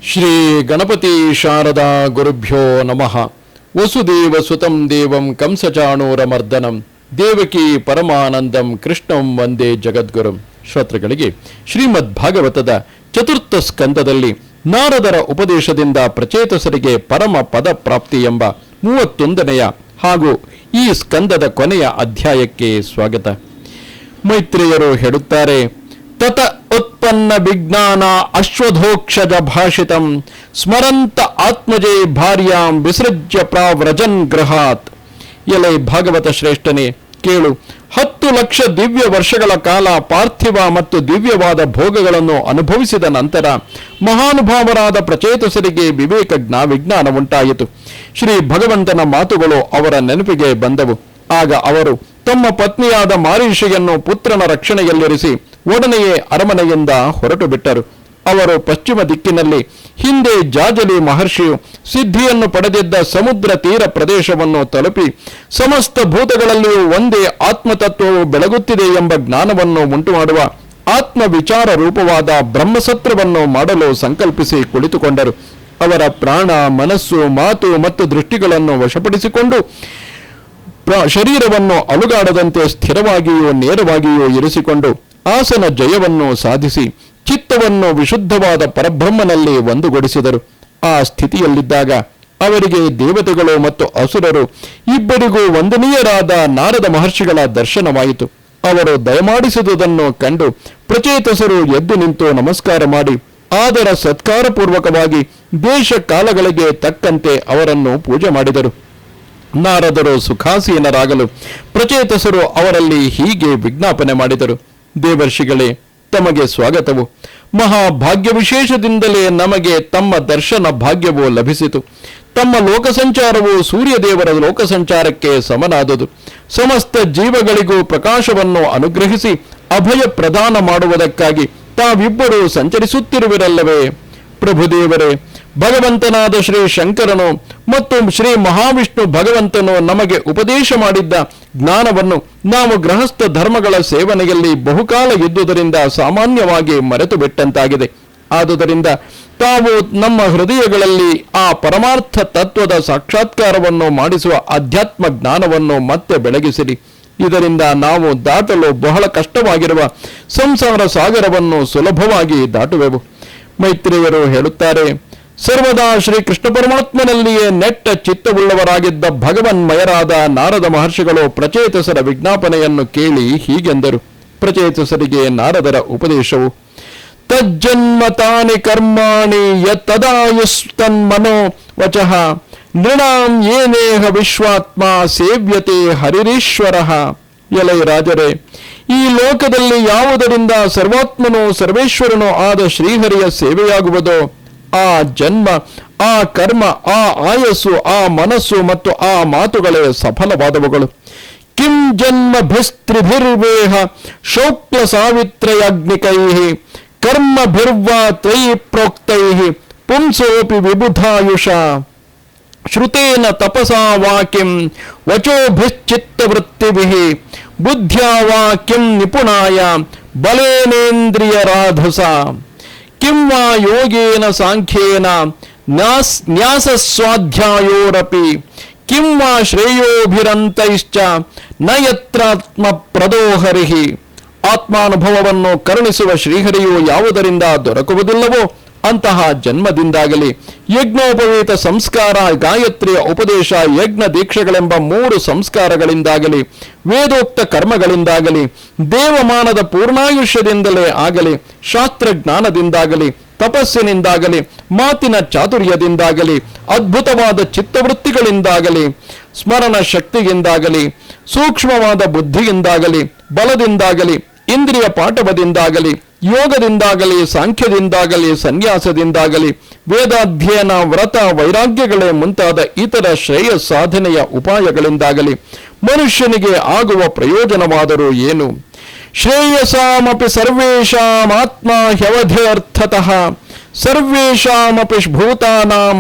ಶ್ರೀ ಗಣಪತಿ ಶಾರದಾ ಗುರುಭ್ಯೋ ನಮಃ. ವಸುದೇವ ಸುತಂ ದೇವಂ ಕಂಸಚಾಣೂರಮರ್ದನಂ ದೇವಕಿ ಪರಮಾನಂದಂ ಕೃಷ್ಣಂ ವಂದೇ ಜಗದ್ಗುರುಂ. ಶ್ರೋತೃಗಳಿಗೆ ಶ್ರೀಮದ್ ಭಾಗವತದ ಚತುರ್ಥ ಸ್ಕಂದದಲ್ಲಿ ನಾರದರ ಉಪದೇಶದಿಂದ ಪ್ರಚೇತಸರಿಗೆ ಪರಮ ಪದ ಪ್ರಾಪ್ತಿ ಎಂಬ 31ನೆಯ ಹಾಗೂ ಈ ಸ್ಕಂದದ ಕೊನೆಯ ಅಧ್ಯಾಯಕ್ಕೆ ಸ್ವಾಗತ. ಮೈತ್ರೇಯರು ಹೇಳುತ್ತಾರೆ, ತತ ಉತ್ಪನ್ನ ವಿಜ್ಞಾನ ಅಶ್ವಧೋಕ್ಷಜ ಭಾಷಿತಂ ಸ್ಮರಂತ ಆತ್ಮಜೇ ಭಾರ್ಯಾಂ ವಿಸೃಜ್ಯ ಪ್ರಾವ್ರಜನ್ ಗೃಹಾತ್. ಎಲೆ ಭಾಗವತ ಶ್ರೇಷ್ಠನೇ, ಕೇಳು. 10 ಲಕ್ಷ ದಿವ್ಯ ವರ್ಷಗಳ ಕಾಲ ಪಾರ್ಥಿವ ಮತ್ತು ದಿವ್ಯವಾದ ಭೋಗಗಳನ್ನು ಅನುಭವಿಸಿದ ನಂತರ ಮಹಾನುಭಾವರಾದ ಪ್ರಚೇತಸರಿಗೆ ವಿಜ್ಞಾನ ಉಂಟಾಯಿತು. ಶ್ರೀ ಭಗವಂತನ ಮಾತುಗಳು ಅವರ ನೆನಪಿಗೆ ಬಂದವು. ಆಗ ಅವರು ತಮ್ಮ ಪತ್ನಿಯಾದ ಮಾರೀಷಿಯನ್ನು ಪುತ್ರನ ರಕ್ಷಣೆಯಲ್ಲಿರಿಸಿ ಒಡನೆಯೇ ಅರಮನೆಯಿಂದ ಹೊರಟು ಬಿಟ್ಟರು. ಅವರು ಪಶ್ಚಿಮ ದಿಕ್ಕಿನಲ್ಲಿ ಹಿಂದೆ ಜಾಜಲಿ ಮಹರ್ಷಿಯು ಸಿದ್ಧಿಯನ್ನು ಪಡೆದಿದ್ದ ಸಮುದ್ರ ತೀರ ಪ್ರದೇಶವನ್ನು ತಲುಪಿ ಸಮಸ್ತ ಭೂತಗಳಲ್ಲಿಯೂ ಒಂದೇ ಆತ್ಮತತ್ವವು ಬೆಳಗುತ್ತಿದೆ ಎಂಬ ಜ್ಞಾನವನ್ನು ಉಂಟುಮಾಡುವ ಆತ್ಮವಿಚಾರ ರೂಪವಾದ ಬ್ರಹ್ಮಸತ್ರವನ್ನು ಮಾಡಲು ಸಂಕಲ್ಪಿಸಿ ಕುಳಿತುಕೊಂಡರು. ಅವರ ಪ್ರಾಣ, ಮನಸ್ಸು, ಮಾತು ಮತ್ತು ದೃಷ್ಟಿಗಳನ್ನು ವಶಪಡಿಸಿಕೊಂಡು ಶರೀರವನ್ನು ಅಲುಗಾಡದಂತೆ ಸ್ಥಿರವಾಗಿಯೂ ನೇರವಾಗಿಯೂ ಇರಿಸಿಕೊಂಡು ಆಸನ ಜಯವನ್ನು ಸಾಧಿಸಿ ಚಿತ್ತವನ್ನು ವಿಶುದ್ಧವಾದ ಪರಬ್ರಹ್ಮನಲ್ಲಿ ಒಂದುಗೂಡಿಸಿದರು. ಆ ಸ್ಥಿತಿಯಲ್ಲಿದ್ದಾಗ ಅವರಿಗೆ ದೇವತೆಗಳು ಮತ್ತು ಅಸುರರು ಇಬ್ಬರಿಗೂ ವಂದನೀಯರಾದ ನಾರದ ಮಹರ್ಷಿಗಳ ದರ್ಶನವಾಯಿತು. ಅವರು ದಯಮಾಡಿಸಿದುದನ್ನು ಕಂಡು ಪ್ರಚೇತಸರು ಎದ್ದು ನಿಂತು ನಮಸ್ಕಾರ ಮಾಡಿ ಆದರ ಸತ್ಕಾರಪೂರ್ವಕವಾಗಿ ದೇಶ ಕಾಲಗಳಿಗೆ ತಕ್ಕಂತೆ ಅವರನ್ನು ಪೂಜೆ ಮಾಡಿದರು. ನಾರದರು ಸುಖಾಸೀನರಾಗಲು ಪ್ರಚೇತಸರು ಅವರಲ್ಲಿ ಹೀಗೆ ವಿಜ್ಞಾಪನೆ ಮಾಡಿದರು. ದೇವರ್ಷಿಗಳೇ, ತಮಗೆ ಸ್ವಾಗತವು. ಮಹಾಭಾಗ್ಯ ವಿಶೇಷದಿಂದಲೇ ನಮಗೆ ತಮ್ಮ ದರ್ಶನ ಭಾಗ್ಯವು ಲಭಿಸಿತು. ತಮ್ಮ ಲೋಕಸಂಚಾರವು ಸೂರ್ಯದೇವರ ಲೋಕಸಂಚಾರಕ್ಕೆ ಸಮನಾದುದು. ಸಮಸ್ತ ಜೀವಗಳಿಗೂ ಪ್ರಕಾಶವನ್ನು ಅನುಗ್ರಹಿಸಿ ಅಭಯ ಪ್ರದಾನ ಮಾಡುವುದಕ್ಕಾಗಿ ತಾವಿಬ್ಬರು ಸಂಚರಿಸುತ್ತಿರುವಿರಲ್ಲವೇ? ಪ್ರಭುದೇವರೇ, ಭಗವಂತನಾದ ಶ್ರೀ ಶಂಕರನು ಮತ್ತು ಶ್ರೀ ಮಹಾವಿಷ್ಣು ಭಗವಂತನು ನಮಗೆ ಉಪದೇಶ ಮಾಡಿದ್ದ ಜ್ಞಾನವನ್ನು ನಾವು ಗೃಹಸ್ಥ ಧರ್ಮಗಳ ಸೇವನೆಯಲ್ಲಿ ಬಹುಕಾಲ ಇದ್ದುದರಿಂದ ಸಾಮಾನ್ಯವಾಗಿ ಮರೆತು ಬಿಟ್ಟಂತಾಗಿದೆ. ಆದುದರಿಂದ ತಾವು ನಮ್ಮ ಹೃದಯಗಳಲ್ಲಿ ಆ ಪರಮಾರ್ಥ ತತ್ವದ ಸಾಕ್ಷಾತ್ಕಾರವನ್ನು ಮಾಡಿಸುವ ಅಧ್ಯಾತ್ಮ ಜ್ಞಾನವನ್ನು ಮತ್ತೆ ಬೆಳಗಿಸಿರಿ. ಇದರಿಂದ ನಾವು ದಾಟಲು ಬಹಳ ಕಷ್ಟವಾಗಿರುವ ಸಂಸಾರ ಸಾಗರವನ್ನು ಸುಲಭವಾಗಿ ದಾಟುವೆವು. ಮೈತ್ರೇಯರು ಹೇಳುತ್ತಾರೆ, ಸರ್ವದಾ ಶ್ರೀ ಕೃಷ್ಣ ಪರಮಾತ್ಮನಲ್ಲಿಯೇ ನೆಟ್ಟ ಚಿತ್ತವುಳ್ಳವರಾಗಿದ್ದ ಭಗವನ್ಮಯರಾದ ನಾರದ ಮಹರ್ಷಿಗಳು ಪ್ರಚೇತಸರ ವಿಜ್ಞಾಪನೆಯನ್ನು ಕೇಳಿ ಹೀಗೆಂದರು. ಪ್ರಚೇತಸರಿಗೆ ನಾರದರ ಉಪದೇಶವು, ತಜ್ಜನ್ಮ ತಾನಿ ಕರ್ಮಾಣಿ ಯತ್ತದಾಯುಸ್ತನ್ಮನೋ ವಚಃ ನೃಣಾಂ ಏನೇಹ ವಿಶ್ವಾತ್ಮ ಸೇವ್ಯತೆ ಹರಿರೀಶ್ವರಃ. ಎಲೈ ರಾಜರೇ, ಈ ಲೋಕದಲ್ಲಿ ಯಾವುದರಿಂದ ಸರ್ವಾತ್ಮನೋ ಸರ್ವೇಶ್ವರನೋ ಆದ ಶ್ರೀಹರಿಯ ಸೇವೆಯಾಗುವುದೋ ಆ ಜನ್ಮ, ಆ ಕರ್ಮ, ಆ ಆಯಸ್ಸು, ಆ ಮನಸ್ಸು ಮತ್ತು ಆ ಮಾತುಗಳೇ ಸಫಲವಾದವುಗಳು. ಕಿಂ ಜನ್ಮಭಿಸ್ತ್ರಿಭಿರ್ವೇಹ ಶೌಕ್ಲ ಸಾವಿತ್ರಯಾಗ್ನಿಕೈಃ ಕರ್ಮಭಿರ್ವಾ ತ್ರಯಿ ಪ್ರೋಕ್ತೈಃ ಪುಂಸೋಪಿ ವಿಬುಧಾಯುಷ ಶ್ರುತೇನ ತಪಸಾ ವಾ ಕಿಂ ವಚೋಭಿಶ್ಚಿತ್ತವೃತ್ತಿಭಿಃ ಬುದ್ಧ್ಯಾ ವಾ ಕಿಂ ನಿಪುಣಾಯ ಬಲೇನೇಂದ್ರಿಯರಾಧಸ ಕಿಂ ವಾ ಯೋಗೇನ ಸಾಂಖ್ಯೇನ ನ್ಯಾಸಸ್ವಾಧ್ಯಾಯೋರಪಿ ಕಿಂ ವಾ ಶ್ರೇಯೋಭಿರಂತೈಶ್ಚ ನ ಯತ್ರಾತ್ಮ ಪ್ರದೋಹರಿಃ. ಆತ್ಮಾನುಭವವನ್ನು ಕರುಣಿಸುವ ಶ್ರೀಹರಿಯು ಯಾವುದರಿಂದ ದೊರಕುವುದಿಲ್ಲವೋ ಅಂತಹ ಜನ್ಮದಿಂದಾಗಲಿ, ಯಜ್ಞೋಪವೀತ ಸಂಸ್ಕಾರ, ಗಾಯತ್ರಿಯ ಉಪದೇಶ, ಯಜ್ಞ ದೀಕ್ಷೆಗಳೆಂಬ 3 ಸಂಸ್ಕಾರಗಳಿಂದಾಗಲಿ, ವೇದೋಕ್ತ ಕರ್ಮಗಳಿಂದಾಗಲಿ, ದೇವಮಾನದ ಪೂರ್ಣಾಯುಷ್ಯದಿಂದಲೇ ಆಗಲಿ, ಶಾಸ್ತ್ರಜ್ಞಾನದಿಂದಾಗಲಿ, ತಪಸ್ಸಿನಿಂದಾಗಲಿ, ಮಾತಿನ ಚಾತುರ್ಯದಿಂದಾಗಲಿ, ಅದ್ಭುತವಾದ ಚಿತ್ತವೃತ್ತಿಗಳಿಂದಾಗಲಿ, ಸ್ಮರಣ ಶಕ್ತಿಯಿಂದಾಗಲಿ, ಸೂಕ್ಷ್ಮವಾದ ಬುದ್ಧಿಯಿಂದಾಗಲಿ, ಬಲದಿಂದಾಗಲಿ, ಇಂದ್ರಿಯ ಪಾಠವದಿಂದಾಗಲಿ, ಯೋಗದಿಂದಾಗಲಿ, ಸಾಂಖ್ಯದಿಂದಾಗಲಿ, ಸನ್ಯಾಸದಿಂದಾಗಲಿ, ವೇದಾಧ್ಯಯನ, ವ್ರತ, ವೈರಾಗ್ಯಗಳೇ ಮುಂತಾದ ಇತರ ಶ್ರೇಯ ಸಾಧನೆಯ ಉಪಾಯಗಳಿಂದಾಗಲಿ ಮನುಷ್ಯನಿಗೆ ಆಗುವ ಪ್ರಯೋಜನವಾದರೂ ಏನು? ಶ್ರೇಯಸಾಮಪಿ ಸರ್ವೇಷಾಮಾತ್ಮ ಹ್ಯವಧ್ಯರ್ಥತಃ ಸರ್ವೇಷಾಮಪಿ ಭೂತಾನಾಂ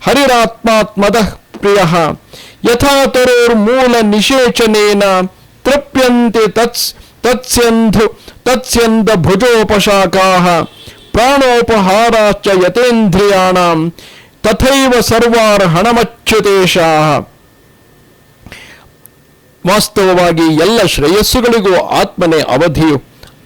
ಹರಿರಾತ್ಮಾತ್ಮದಃ ಪ್ರಿಯಃ ಯಥಾ ತರೋರ್ಮೂಲ ನಿಷೇಚನೇನ ತೃಪ್ಯಂತೆ ತತ್ಸ್ಯಂಧ ಭುಜೋಪಶಾಖಾಃ ಪ್ರಾಣೋಪಹಾರಾಶ್ಚ ಯತೇಂದ್ರಿಯಾಣಾಂ ತಥೈವ ಸರ್ವಾರ್ಹಣಮಚ್ಯುತೇಶಾಃ. ವಾಸ್ತವವಾಗಿ ಎಲ್ಲ ಶ್ರೇಯಸ್ಸುಗಳಿಗೂ ಆತ್ಮನೇ ಅವಧಿಯು.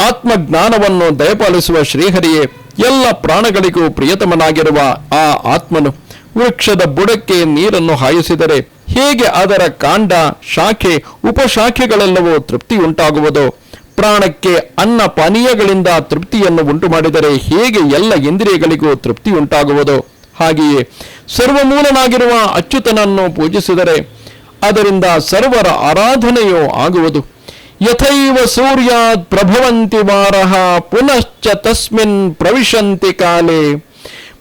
ಆತ್ಮಜ್ಞಾನವನ್ನು ದಯಪಾಲಿಸುವ ಶ್ರೀಹರಿಯೇ ಎಲ್ಲ ಪ್ರಾಣಗಳಿಗೂ ಪ್ರಿಯತಮನಾಗಿರುವ ಆ ಆತ್ಮನು ವೃಕ್ಷದ ಬುಡಕ್ಕೆ ನೀರನ್ನು ಹಾಯಿಸಿದರೆ ಹೇಗೆ ಅದರ ಕಾಂಡ, ಶಾಖೆ, ಉಪಶಾಖೆಗಳೆಲ್ಲವೂ ತೃಪ್ತಿಯುಂಟಾಗುವುದೋ, ಪ್ರಾಣಕ್ಕೆ ಅನ್ನ ಪಾನೀಯಗಳಿಂದ ತೃಪ್ತಿಯನ್ನು ಉಂಟು ಮಾಡಿದರೆ ಹೇಗೆ ಎಲ್ಲ ಇಂದ್ರಿಯಗಳಿಗೂ ತೃಪ್ತಿಯುಂಟಾಗುವುದೋ, ಹಾಗೆಯೇ ಸರ್ವಮೂಲನಾಗಿರುವ ಅಚ್ಯುತನನ್ನು ಪೂಜಿಸಿದರೆ ಅದರಿಂದ ಸರ್ವರ ಆರಾಧನೆಯೂ ಆಗುವುದು. ಯಥೈವ ಸೂರ್ಯಾತ್ ಪ್ರಭವಂತಿ ವಾರಃ ಪುನಶ್ಚ ತಸ್ಮಿನ್ ಪ್ರವಿಶಂತಿ ಕಾಲೇ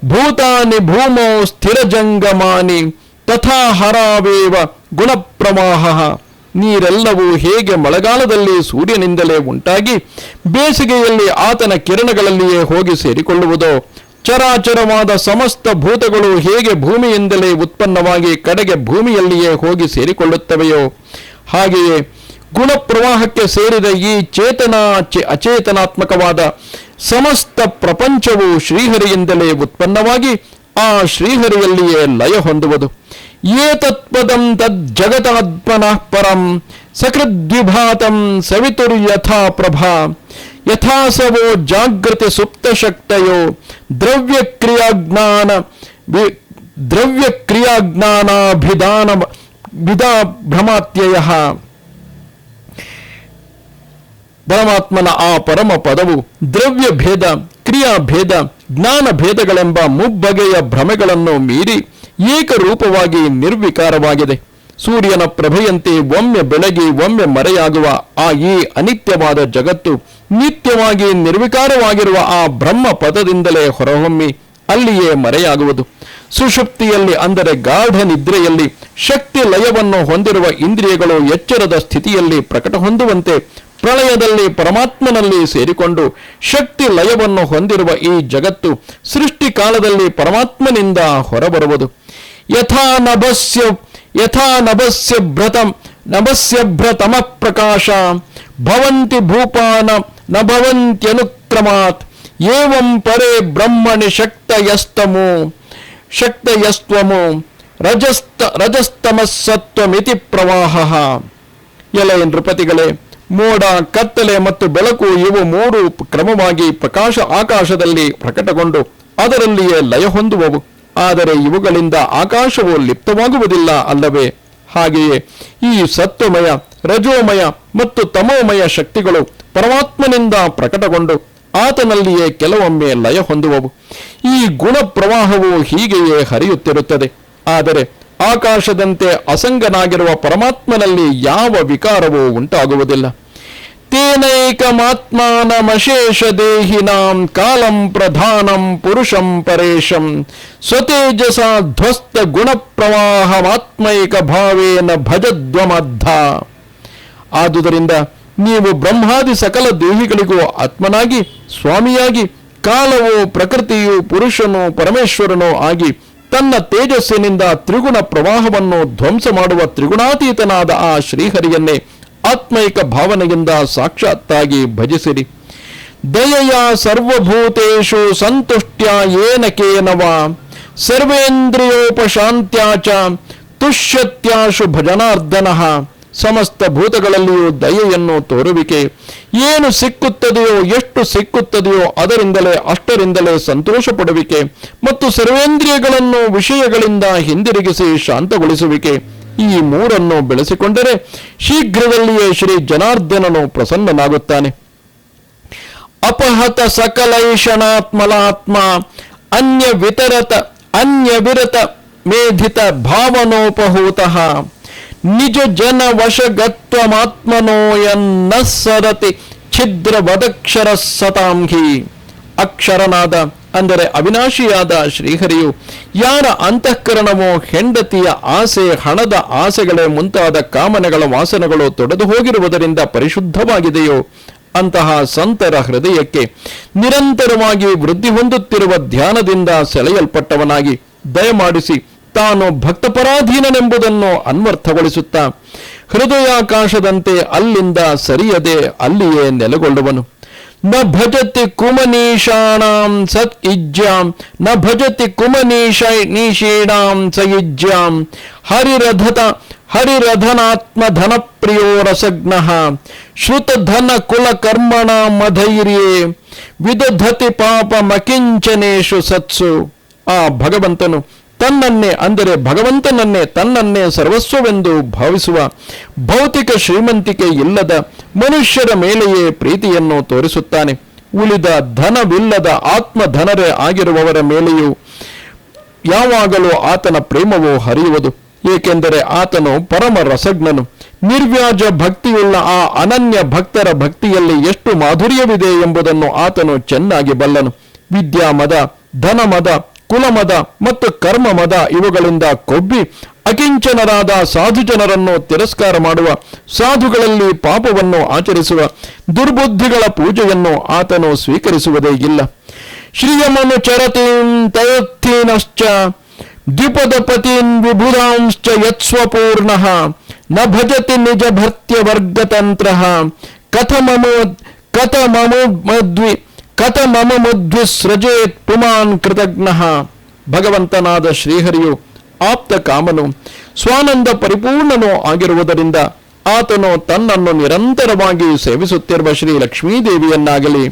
ಭೂತಾನಿ ಭೂಮೌ ಸ್ಥಿರಜಂಗಮಾನಿ ತಥಾ ಹರಾವೇವ ಗುಣಪ್ರವಾಹ. ನೀರೆಲ್ಲವೂ ಹೇಗೆ ಮಳೆಗಾಲದಲ್ಲಿ ಸೂರ್ಯನಿಂದಲೇ ಉಂಟಾಗಿ ಬೇಸಿಗೆಯಲ್ಲಿ ಆತನ ಕಿರಣಗಳಲ್ಲಿಯೇ ಹೋಗಿ ಸೇರಿಕೊಳ್ಳುವುದೋ, ಚರಾಚರವಾದ ಸಮಸ್ತ ಭೂತಗಳು ಹೇಗೆ ಭೂಮಿಯಿಂದಲೇ ಉತ್ಪನ್ನವಾಗಿ ಕಡೆಗೆ ಭೂಮಿಯಲ್ಲಿಯೇ ಹೋಗಿ ಸೇರಿಕೊಳ್ಳುತ್ತವೆಯೋ, ಹಾಗೆಯೇ ಗುಣಪ್ರವಾಹಕ್ಕೆ ಸೇರಿದ ಈ ಚೇತನ ಅಚೇತನಾತ್ಮಕವಾದ ಸಮಸ್ತ ಪ್ರಪಂಚವು ಶ್ರೀಹರಿಯಿಂದಲೇ ಉತ್ಪನ್ನವಾಗಿ ಆ ಶ್ರೀಹರಿಯಲ್ಲಿಯೇ ಲಯ ಹೊಂದುವುದು. ಏತತ್ಪದಂ ತಜ್ಜಗತಾತ್ಮನಃ ಪರಂ ಸಕೃದ್ವಿಭಾತಂ ಸವಿತುರ್ಯಥಾ ಪ್ರಭಾ ಯಥಾಸವೋ ಜಾಗೃತಿ ಸುಪ್ತಶಕ್ತಯೋ ದ್ರವ್ಯಕ್ರಿಯಾಜ್ಞಾನಾಭಿಧಾನ ಭ್ರಮಾತ್ಯಯಃ. ಪರಮಾತ್ಮನ ಆ ಪರಮ ಪದವು ದ್ರವ್ಯ ಭೇದ, ಕ್ರಿಯಾಭೇದ, ಜ್ಞಾನ ಭೇದಗಳೆಂಬ ಮುಬ್ಬಗೆಯ ಭ್ರಮೆಗಳನ್ನು ಮೀರಿ ಏಕರೂಪವಾಗಿ ನಿರ್ವಿಕಾರವಾಗಿದೆ. ಸೂರ್ಯನ ಪ್ರಭೆಯಂತೆ ಒಮ್ಮೆ ಬೆಳಗಿ ಒಮ್ಮೆ ಮರೆಯಾಗುವ ಆ ಈ ಅನಿತ್ಯವಾದ ಜಗತ್ತು ನಿತ್ಯವಾಗಿ ನಿರ್ವಿಕಾರವಾಗಿರುವ ಆ ಬ್ರಹ್ಮ ಪದದಿಂದಲೇ ಹೊರಹೊಮ್ಮಿ ಅಲ್ಲಿಯೇ ಮರೆಯಾಗುವುದು. ಸುಷುಪ್ತಿಯಲ್ಲಿ, ಅಂದರೆ ಗಾಢ ನಿದ್ರೆಯಲ್ಲಿ ಶಕ್ತಿ ಲಯವನ್ನು ಹೊಂದಿರುವ ಇಂದ್ರಿಯಗಳು ಎಚ್ಚರದ ಸ್ಥಿತಿಯಲ್ಲಿ ಪ್ರಕಟ ಹೊಂದುವಂತೆ ಪ್ರಳಯದಲ್ಲಿ ಪರಮಾತ್ಮನಲ್ಲಿ ಸೇರಿಕೊಂಡು ಶಕ್ತಿ ಲಯವನ್ನು ಹೊಂದಿರುವ ಈ ಜಗತ್ತು ಸೃಷ್ಟಿ ಕಾಲದಲ್ಲಿ ಪರಮಾತ್ಮನಿಂದ ಹೊರಬರುವುದು. ಯಥಾ ನಭಸ್ಯಭ್ರತಮ ಪ್ರಕಾಶ ಭವಂತಿ ಭೂಪಾನ ನ ಭವಂತ್ಯನುಕ್ರಮಾತ್ ಏವಂ ಪರೇ ಬ್ರಹ್ಮಣಿ ಶಕ್ತಯಸ್ತ್ವಮು ರಜಸ್ತಮಸ್ಸತ್ವಮಿತಿ ಪ್ರವಾಹ. ಎಲೆ ನೃಪತಿಗಳೇ, ಮೋಡ, ಕತ್ತಲೆ ಮತ್ತು ಬೆಳಕು ಇವು ಮೂರು ಕ್ರಮವಾಗಿ ಆಕಾಶದಲ್ಲಿ ಪ್ರಕಟಗೊಂಡು ಅದರಲ್ಲಿಯೇ ಲಯ ಹೊಂದುವವು. ಆದರೆ ಇವುಗಳಿಂದ ಆಕಾಶವು ಲಿಪ್ತವಾಗುವುದಿಲ್ಲ ಅಲ್ಲವೇ? ಹಾಗೆಯೇ ಈ ಸತ್ವಮಯ, ರಜೋಮಯ ಮತ್ತು ತಮೋಮಯ ಶಕ್ತಿಗಳು ಪರಮಾತ್ಮನಿಂದ ಪ್ರಕಟಗೊಂಡು ಆತನಲ್ಲಿಯೇ ಕೆಲವೊಮ್ಮೆ ಲಯ ಹೊಂದುವವು. ಈ ಗುಣ ಪ್ರವಾಹವು ಹೀಗೆಯೇ ಹರಿಯುತ್ತಿರುತ್ತದೆ. ಆದರೆ ಆಕಾಶದಂತೆ ಅಸಂಗನಾಗಿರುವ ಪರಮಾತ್ಮನಲ್ಲಿ ಯಾವ ವಿಕಾರವೂ ಉಂಟಾಗುವುದಿಲ್ಲ. ತೇನೈಕಮಾತ್ಮಾನಮಶೇಷ ದೇಹಿನಾಂ ಕಾಲಂ ಪ್ರಧಾನಂ ಪುರುಷಂ ಪರೇಶಂ ಸ್ವತೇಜಸ ಧ್ವಸ್ತ ಗುಣ ಪ್ರವಾಹಮಾತ್ಮೈಕ ಭಾವೇನ ಭಜದ್ವಮದ್ಧ. ಆದುದರಿಂದ ನೀವು ಬ್ರಹ್ಮಾದಿ ಸಕಲ ದೇಹಿಗಳಿಗೂ ಆತ್ಮನಾಗಿ ಸ್ವಾಮಿಯಾಗಿ, ಕಾಲವು ಪ್ರಕೃತಿಯು ಪುರುಷನು ಪರಮೇಶ್ವರನೂ ಆಗಿ ತನ್ನ ತೇಜಸ್ಸಿನಿಂದ ತ್ರಿಗುಣ ಪ್ರವಾಹವನ್ನು ಧ್ವಂಸ ಮಾಡುವ ತ್ರಿಗುಣಾತೀತನಾದ ಆ ಶ್ರೀಹರಿಯನ್ನೇ ಆತ್ಮೈಕ ಭಾವನೆಯಿಂದ ಸಾಕ್ಷಾತ್ತಾಗಿ ಭಜಿಸಿರಿ. ದಯೆಯ ಸರ್ವಭೂತೇಷು ಸಂತುಷ್ಟ್ಯ ಏನ ಕೇನವ ಸರ್ವೇಂದ್ರಿಯೋಪಶಾಂತ್ಯಾಚ ತುಷ್ಯತ್ಯಾಶು ಭಜನಾರ್ದನಃ. ಸಮಸ್ತ ಭೂತಗಳಲ್ಲಿಯೂ ದಯೆಯನ್ನು ತೋರುವಿಕೆ, ಏನು ಸಿಕ್ಕುತ್ತದೆಯೋ ಎಷ್ಟು ಸಿಕ್ಕುತ್ತದೆಯೋ ಅದರಿಂದಲೇ ಅಷ್ಟರಿಂದಲೇ ಸಂತೋಷ ಪಡುವಿಕೆ ಮತ್ತು ಸರ್ವೇಂದ್ರಿಯಗಳನ್ನು ವಿಷಯಗಳಿಂದ ಹಿಂದಿರುಗಿಸಿ ಶಾಂತಗೊಳಿಸುವಿಕೆ, ಈ ಮೂರನ್ನು ಬೆಳೆಸಿಕೊಂಡರೆ ಶೀಘ್ರದಲ್ಲಿಯೇ ಶ್ರೀ ಜನಾರ್ದನನು ಪ್ರಸನ್ನನಾಗುತ್ತಾನೆ. ಅಪಹತ ಸಕಲೈಷಣಾತ್ಮಲಾತ್ಮ ಅನ್ಯವಿರತ ಮೇಧಿತ ಭಾವನೋಪಹೂತಃ ನಿಜ ಜನ ವಶಗತ್ವಮಾತ್ಮನೋಯನ್ನ ಸರತಿ ಛಿದ್ರ ವದಕ್ಷರ ಸತಾಂಘಿ. ಅಕ್ಷರನಾದ, ಅಂದರೆ ಅವಿನಾಶಿಯಾದ ಶ್ರೀಹರಿಯು ಯಾರ ಅಂತಃಕರಣವೋ ಹೆಂಡತಿಯ ಆಸೆ, ಹಣದ ಆಸೆಗಳೇ ಮುಂತಾದ ಕಾಮನೆಗಳ ವಾಸನೆಗಳು ತೊಡೆದು ಹೋಗಿರುವುದರಿಂದ ಪರಿಶುದ್ಧವಾಗಿದೆಯೋ ಅಂತಹ ಸಂತರ ಹೃದಯಕ್ಕೆ ನಿರಂತರವಾಗಿ ವೃದ್ಧಿ ಹೊಂದುತ್ತಿರುವ ಧ್ಯಾನದಿಂದ ಸೆಳೆಯಲ್ಪಟ್ಟವನಾಗಿ ದಯಮಾಡಿಸಿ ತಾನು ಭಕ್ತಪರಾಧೀನನೆಂಬುದನ್ನು ಅನ್ವರ್ಥಗೊಳಿಸುತ್ತಾ ಹೃದಯಾಕಾಶದಂತೆ ಅಲ್ಲಿಂದ ಸರಿಯದೆ ಅಲ್ಲಿಯೇ ನೆಲೆಗೊಳ್ಳುವನು. ನ ಭಜತಿ ಕುಮನೀಷಾಣಾಂ ಸತ್ ಇಜ್ಜಾಂ ನ ಭಜತಿ ಕುಮನೀಷೀಣಾಂ ಸಯುಜ್ಯಾಂ ಹರಿರಧನಾತ್ಮಧನ ಪ್ರಿಯೋ ರಸಜ್ಞಃ ಶ್ರುತಧನ ಕುಲ ಕರ್ಮಣ ಮಧೈರ್ಯೇ ವಿದಧತಿ ಪಾಪಮಕಿಂಚನೇಷು ಸತ್ಸು. ಆ ಭಗವಂತನು ತನ್ನನ್ನೇ, ಅಂದರೆ ಭಗವಂತನನ್ನೇ ತನ್ನನ್ನೇ ಸರ್ವಸ್ವವೆಂದು ಭಾವಿಸುವ ಭೌತಿಕ ಶ್ರೀಮಂತಿಕೆ ಇಲ್ಲದ ಮನುಷ್ಯರ ಮೇಲೆಯೇ ಪ್ರೀತಿಯನ್ನು ತೋರಿಸುತ್ತಾನೆ. ಉಳಿದ ಧನವಿಲ್ಲದ ಆತ್ಮಧನರೇ ಆಗಿರುವವರ ಮೇಲೆಯೂ ಯಾವಾಗಲೂ ಆತನ ಪ್ರೇಮವು ಹರಿಯುವುದು. ಏಕೆಂದರೆ ಆತನು ಪರಮ ರಸಜ್ಞನು. ನಿರ್ವ್ಯಾಜ ಭಕ್ತಿಯುಳ್ಳ ಆ ಅನನ್ಯ ಭಕ್ತರ ಭಕ್ತಿಯಲ್ಲಿ ಎಷ್ಟು ಮಾಧುರ್ಯವಿದೆ ಎಂಬುದನ್ನು ಆತನು ಚೆನ್ನಾಗಿ ಬಲ್ಲನು. ವಿದ್ಯಾಮದ, ಧನಮದ, ಕುಲಮದ ಮತ್ತು ಕರ್ಮಮದ ಇವುಗಳಿಂದ ಕೊಬ್ಬಿ ಅಕಿಂಚನರಾದ ಸಾಧು ಜನರನ್ನು ತಿರಸ್ಕಾರ ಮಾಡುವ, ಸಾಧುಗಳಲ್ಲಿ ಪಾಪವನ್ನು ಆಚರಿಸುವ ದುರ್ಬುದ್ಧಿಗಳ ಪೂಜೆಯನ್ನು ಆತನು ಸ್ವೀಕರಿಸುವುದೇ ಇಲ್ಲ. ಶ್ರಿಯಮನು ಚರತೀಂ ತಯತ್ಥೀನಶ್ಚ ದ್ವಿಪದಪತೀನ್ ವಿಭುಧಾಂಶ್ಚ ಯತ್ಸ್ವಪೂರ್ಣಃ ನ ಭಜತಿ ನಿಜ ಭರ್ತ್ಯವರ್ಗತಂತ್ರಃ ಕಥಮಮುದ್ವಿ ಸೃಜೇತ್ ಪುಮಾನ್ ಕೃತಜ್ಞಃ. ಭಗವಂತನಾದ ಶ್ರೀಹರಿಯು ಆಪ್ತ ಕಾಮನು, ಸ್ವಾನಂದ ಪರಿಪೂರ್ಣನೂ ಆಗಿರುವುದರಿಂದ ಆತನು ತನ್ನನ್ನು ನಿರಂತರವಾಗಿ ಸೇವಿಸುತ್ತಿರುವ ಶ್ರೀ ಲಕ್ಷ್ಮೀದೇವಿಯನ್ನಾಗಲಿ,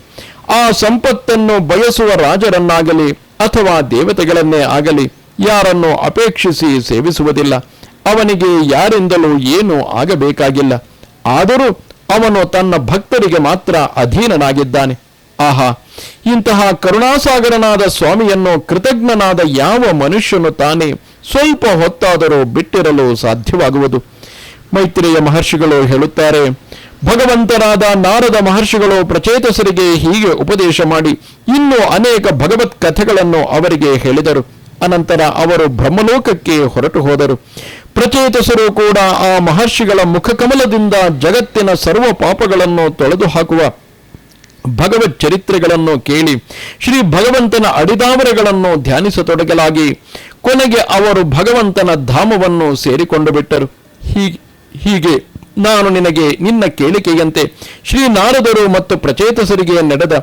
ಆ ಸಂಪತ್ತನ್ನು ಬಯಸುವ ರಾಜರನ್ನಾಗಲಿ ಅಥವಾ ದೇವತೆಗಳನ್ನೇ ಆಗಲಿ ಯಾರನ್ನು ಅಪೇಕ್ಷಿಸಿ ಸೇವಿಸುವುದಿಲ್ಲ. ಅವನಿಗೆ ಯಾರಿಂದಲೂ ಏನೂ ಆಗಬೇಕಾಗಿಲ್ಲ. ಆದರೂ ಅವನು ತನ್ನ ಭಕ್ತರಿಗೆ ಮಾತ್ರ ಅಧೀನನಾಗಿದ್ದಾನೆ. ಆಹಾ, ಇಂತಹ ಕರುಣಾಸಾಗರನಾದ ಸ್ವಾಮಿಯನ್ನು ಕೃತಜ್ಞನಾದ ಯಾವ ಮನುಷ್ಯನು ತಾನೇ ಸ್ವಲ್ಪ ಹೊತ್ತಾದರೂ ಬಿಟ್ಟಿರಲು ಸಾಧ್ಯವಾಗುವುದು? ಮೈತ್ರೇಯ ಮಹರ್ಷಿಗಳು ಹೇಳುತ್ತಾರೆ, ಭಗವಂತರಾದ ನಾರದ ಮಹರ್ಷಿಗಳು ಪ್ರಚೇತಸರಿಗೆ ಹೀಗೆ ಉಪದೇಶ ಮಾಡಿ ಇನ್ನೂ ಅನೇಕ ಭಗವತ್ ಕಥೆಗಳನ್ನು ಅವರಿಗೆ ಹೇಳಿದರು. ಅನಂತರ ಅವರು ಬ್ರಹ್ಮಲೋಕಕ್ಕೆ ಹೊರಟು ಹೋದರು. ಪ್ರಚೇತಸರು ಕೂಡ ಆ ಮಹರ್ಷಿಗಳ ಮುಖಕಮಲದಿಂದ ಜಗತ್ತಿನ ಸರ್ವ ಪಾಪಗಳನ್ನು ತೊಳೆದು ಹಾಕುವ ಭಗವತ್ ಚರಿತ್ರೆಗಳನ್ನು ಕೇಳಿ ಶ್ರೀ ಭಗವಂತನ ಅಡಿದಾವರೆಗಳನ್ನು ಧ್ಯಾನಿಸತೊಡಗಲಾಗಿ ಕೊನೆಗೆ ಅವರು ಭಗವಂತನ ಧಾಮವನ್ನು ಸೇರಿಕೊಂಡು ಬಿಟ್ಟರು. ಹೀಗೆ ನಾನು ನಿನಗೆ ನಿನ್ನ ಕೇಳಿಕೆಯಂತೆ ಶ್ರೀ ನಾರದರು ಮತ್ತು ಪ್ರಚೇತಸರಿಗೆ ನಡೆದ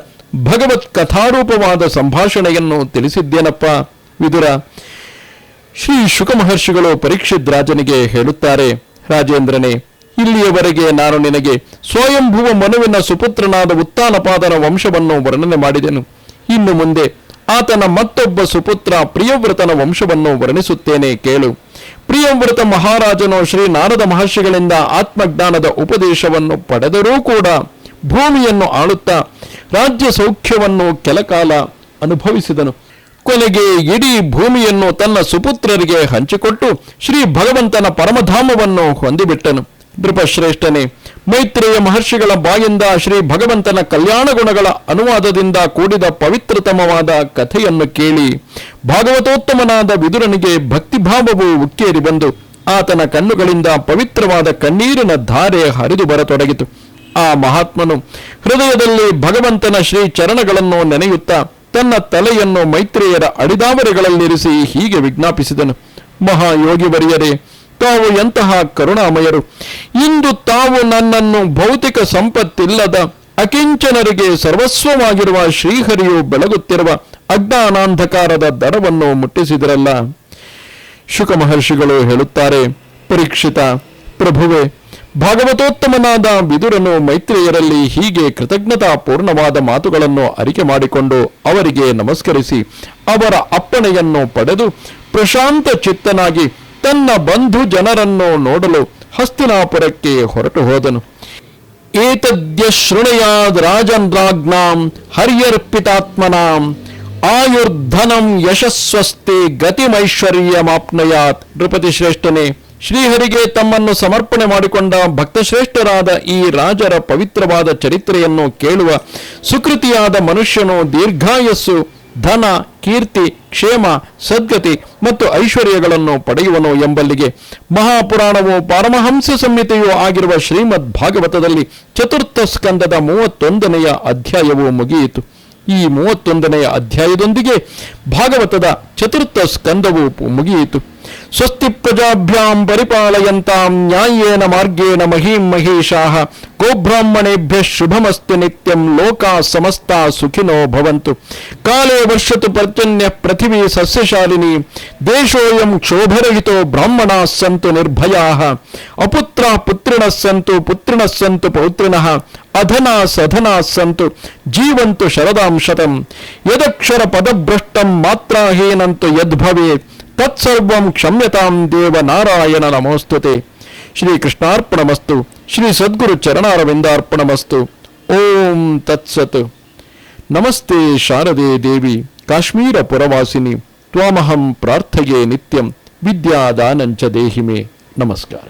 ಭಗವತ್ ಕಥಾರೂಪವಾದ ಸಂಭಾಷಣೆಯನ್ನು ತಿಳಿಸಿದ್ದೇನಪ್ಪ ವಿದುರ. ಶ್ರೀ ಶುಕ ಮಹರ್ಷಿಗಳು ಪರೀಕ್ಷಿತ್ ರಾಜನಿಗೆ ಹೇಳುತ್ತಾರೆ, ರಾಜೇಂದ್ರನೇ, ಇಲ್ಲಿಯವರೆಗೆ ನಾನು ನಿನಗೆ ಸ್ವಯಂಭುವ ಮನುವಿನ ಸುಪುತ್ರನಾದ ಉತ್ತಾನಪಾದನ ವಂಶವನ್ನು ವರ್ಣನೆ ಮಾಡಿದೆನು. ಇನ್ನು ಮುಂದೆ ಆತನ ಮತ್ತೊಬ್ಬ ಸುಪುತ್ರ ಪ್ರಿಯವ್ರತನ ವಂಶವನ್ನು ವರ್ಣಿಸುತ್ತೇನೆ, ಕೇಳು. ಪ್ರಿಯವ್ರತ ಮಹಾರಾಜನು ಶ್ರೀ ನಾರದ ಮಹರ್ಷಿಗಳಿಂದ ಆತ್ಮಜ್ಞಾನದ ಉಪದೇಶವನ್ನು ಪಡೆದರೂ ಕೂಡ ಭೂಮಿಯನ್ನು ಆಳುತ್ತಾ ರಾಜ್ಯ ಸೌಖ್ಯವನ್ನು ಕೆಲಕಾಲ ಅನುಭವಿಸಿದನು. ಕೊನೆಗೆ ಇಡೀ ಭೂಮಿಯನ್ನು ತನ್ನ ಸುಪುತ್ರರಿಗೆ ಹಂಚಿಕೊಟ್ಟು ಶ್ರೀ ಭಗವಂತನ ಪರಮಧಾಮವನ್ನು ಹೊಂದಿಬಿಟ್ಟನು. ನೃಪಶ್ರೇಷ್ಠನೇ, ಮೈತ್ರೇಯ ಮಹರ್ಷಿಗಳ ಬಾಯಿಂದ ಶ್ರೀ ಭಗವಂತನ ಕಲ್ಯಾಣ ಗುಣಗಳ ಅನುವಾದದಿಂದ ಕೂಡಿದ ಪವಿತ್ರತಮವಾದ ಕಥೆಯನ್ನು ಕೇಳಿ ಭಾಗವತೋತ್ತಮನಾದ ವಿದುರನಿಗೆ ಭಕ್ತಿಭಾವವು ಉಕ್ಕೇರಿ ಬಂದು ಆತನ ಕಣ್ಣುಗಳಿಂದ ಪವಿತ್ರವಾದ ಕಣ್ಣೀರಿನ ಧಾರೆ ಹರಿದು ಬರತೊಡಗಿತು. ಆ ಮಹಾತ್ಮನು ಹೃದಯದಲ್ಲಿ ಭಗವಂತನ ಶ್ರೀ ಚರಣಗಳನ್ನು ನೆನೆಯುತ್ತಾ ತನ್ನ ತಲೆಯನ್ನು ಮೈತ್ರೇಯರ ಅಡಿದಾವರೆಗಳಲ್ಲಿರಿಸಿ ಹೀಗೆ ವಿಜ್ಞಾಪಿಸಿದನು, ಮಹಾಯೋಗಿವರಿಯರೇ, ತಾವು ಎಂತಹ ಕರುಣಾಮಯರು! ಇಂದು ತಾವು ನನ್ನನ್ನು ಭೌತಿಕ ಸಂಪತ್ತಿಲ್ಲದ ಅಕಿಂಚನರಿಗೆ ಸರ್ವಸ್ವವಾಗಿರುವ ಶ್ರೀಹರಿಯು ಬೆಳಗುತ್ತಿರುವ ಅಜ್ಞಾನಾಂಧಕಾರದ ದಡವನ್ನು ಮುಟ್ಟಿಸಿದರಲ್ಲ. ಶುಕ ಮಹರ್ಷಿಗಳು ಹೇಳುತ್ತಾರೆ, ಪರೀಕ್ಷಿತ ಪ್ರಭುವೆ, ಭಾಗವತೋತ್ತಮನಾದ ವಿದುರನು ಮೈತ್ರೇಯರಲ್ಲಿ ಹೀಗೆ ಕೃತಜ್ಞತಾಪೂರ್ಣವಾದ ಮಾತುಗಳನ್ನು ಅರಿಕೆ ಮಾಡಿಕೊಂಡು ಅವರಿಗೆ ನಮಸ್ಕರಿಸಿ ಅವರ ಅಪ್ಪಣೆಯನ್ನು ಪಡೆದು ಪ್ರಶಾಂತ ಚಿತ್ತನಾಗಿ ತನ್ನ ಬಂಧು ಜನರನ್ನು ನೋಡಲು ಹಸ್ತಿನಾಪುರಕ್ಕೆ ಹೊರಟು ಹೋದನು. ಏತದ್ಯ ಶೃಣಯಾದ್ ರಾಜನ್ರಾಜ್ಞಾಂ ಹರ್ಯರ್ಪಿತಾತ್ಮನಾಂ ಆಯುರ್ಧನಂ ಯಶಸ್ವಸ್ತಿ ಗತಿಮೈಶ್ವರ್ಯಮಾಪ್ನಯಾತ್. ನೃಪತಿ ಶ್ರೇಷ್ಠನೇ, ಶ್ರೀಹರಿಗೆ ತಮ್ಮನ್ನು ಸಮರ್ಪಣೆ ಮಾಡಿಕೊಂಡ ಭಕ್ತಶ್ರೇಷ್ಠರಾದ ಈ ರಾಜರ ಪವಿತ್ರವಾದ ಚರಿತ್ರೆಯನ್ನು ಕೇಳುವ ಸುಕೃತಿಯಾದ ಮನುಷ್ಯನು ದೀರ್ಘಾಯಸ್ಸು, ಧನ, ಕೀರ್ತಿ, ಕ್ಷೇಮ, ಸದ್ಗತಿ ಮತ್ತು ಐಶ್ವರ್ಯಗಳನ್ನು ಪಡೆಯುವನು ಎಂಬಲ್ಲಿಗೆ ಮಹಾಪುರಾಣವು ಪಾರಮಹಂಸ ಸಂಹಿತೆಯೂ ಆಗಿರುವ ಶ್ರೀಮದ್ ಭಾಗವತದಲ್ಲಿ ಚತುರ್ಥ ಸ್ಕಂದದ 31ನೆಯ ಅಧ್ಯಾಯವು ಮುಗಿಯಿತು. ಈ 31ನೆಯ ಅಧ್ಯಾಯದೊಂದಿಗೆ ಭಾಗವತದ ಚತುರ್ಥ ಸ್ಕಂದವು ಮುಗಿಯಿತು. ಸ್ವಸ್ತಿ ಪ್ರಜಾಭ್ಯಾಂ ಪರಿಪಾಲಯಂತಾಂ ನ್ಯಾಯೇನ ಮಾರ್ಗೇಣ ಮಹೀಂ ಮಹೇಶಾಃ ಗೋಬ್ರಾಹ್ಮಣೇಭ್ಯಃ ಶುಭಮಸ್ತು ನಿತ್ಯಂ ಲೋಕಾಃ ಸಮಸ್ತಾಃ ಸುಖಿನೋ ಭವಂತು. ಕಾಲೇ ವರ್ಷತು ಪರ್ಜನ್ಯಃ ಪೃಥಿವೀ ಸಸ್ಯಶಾಲಿನಿ ದೇಶೋಯಂ ಕ್ಷೋಭರಹಿತೋ ಬ್ರಾಹ್ಮಣಾಃ ಸಂತು ನಿರ್ಭಯಾಃ ಅಪುತ್ರಾಃ ಪುತ್ರಿಣಃ ಸಂತು ಪುತ್ರಿಣಃ ಸಂತು ಪೌತ್ರಿಣಃ ಅಧನಾ ಸಧನಾ ಸಂತು ಜೀವಂತು ಶರದಾಂ ಶತಂ. ಯದಕ್ಷರ ಪದಭ್ರಷ್ಟಂ ಮಾತ್ರಾಹೀನಂತು ಯದ್ಭವೇತ್ ತತ್ಸರ್ವಂ ಕ್ಷಮ್ಯತಾಂ ದೇವ ನಾರಾಯಣ ನಮೋಸ್ತುತೆ. ಶ್ರೀ ಕೃಷ್ಣಾರ್ಪಣಮಸ್ತು. ಶ್ರೀ ಸದ್ಗುರು ಚರಣಾರವಿಂದಾರ್ಪಣಮಸ್ತು. ಓಂ ತತ್ಸತ್. ನಮಸ್ತೆ ಶಾರದೆ ದೇವಿ ಕಾಶ್ಮೀರ ಪುರವಾಸಿನಿ ತ್ವಾಮಹಂ ಪ್ರಾರ್ಥಯೇ ನಿತ್ಯಂ ವಿದ್ಯಾದಾನಂಚ ದೇಹಿ ಮೇ. ನಮಸ್ಕಾರ.